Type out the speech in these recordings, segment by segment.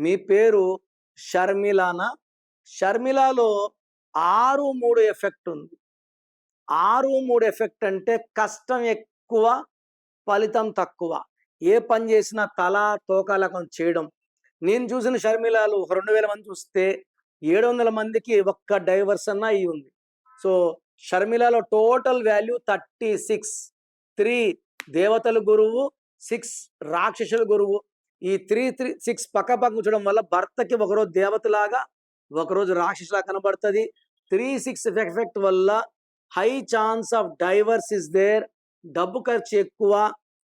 మీ పేరు షర్మిలానా? షర్మిలాలో 6, 3 ఎఫెక్ట్ ఉంది. 6, 3 ఎఫెక్ట్ అంటే కష్టం ఎక్కువ, ఫలితం తక్కువ. ఏ పని చేసినా తలా తోక లేకుండా చేయడం. నేను చూసిన షర్మిలాలు ఒక 2000 మంది చూస్తే 700 మందికి ఒక్క డైవర్స్ అయ్యి ఉంది. So, షర్మిలాలో total value 36. 3 దేవతల గురువు, 6 రాక్షసుల గురువు. ఈ 6 పక్కపక్కన కూర్చోవడం వల్ల భర్తకి ఒకరోజు దేవతలాగా, ఒకరోజు రాక్షసులా కనబడుతది. 3, 6 ఎఫెక్ట్ వల్ల high chance of divorce is there. డబ్బు ఖర్చు ఎక్కువ.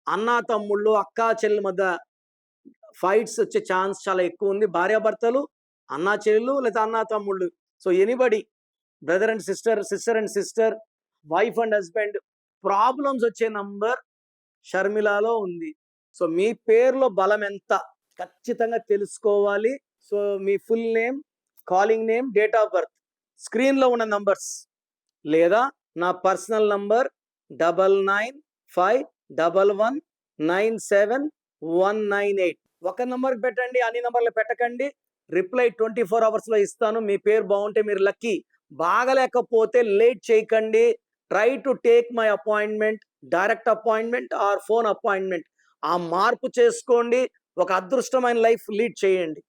అన్నా తమ్ముళ్ళు, అక్కా చెల్లెల మధ్య ఫైట్స్ వచ్చే ఛాన్స్ చాలా ఎక్కువ ఉంది. భార్యాభర్తలు, అన్నా చెల్లెలు లేదా అన్నా తమ్ముళ్ళు. So, anybody brother and sister, sister and sister, wife and husband problems వచ్చే నంబర్ షర్మిలాలో ఉంది. సో, మీ పేరులో బలం ఎంత ఖచ్చితంగా తెలుసుకోవాలి. So, me full name, calling name, date of birth, స్క్రీన్‌లో ఉన్న నంబర్స్ లేదా నా పర్సనల్ నంబర్ 9951197198. ఒక నంబర్‌కి పెట్టండి, అన్ని నంబర్‌లు పెట్టకండి. రిప్లై 24 అవర్స్‌లో ఇస్తాను. మీ పేరు బాగుంటే మీరు లక్కీ. బాగలేకపోతే లేట్ చేయకండి. Try to take my appointment, direct appointment are phone appointment. ఆ మార్పు చేసుకోండి. ఒక అదృష్టమైన లైఫ్ లీడ్ చేయండి.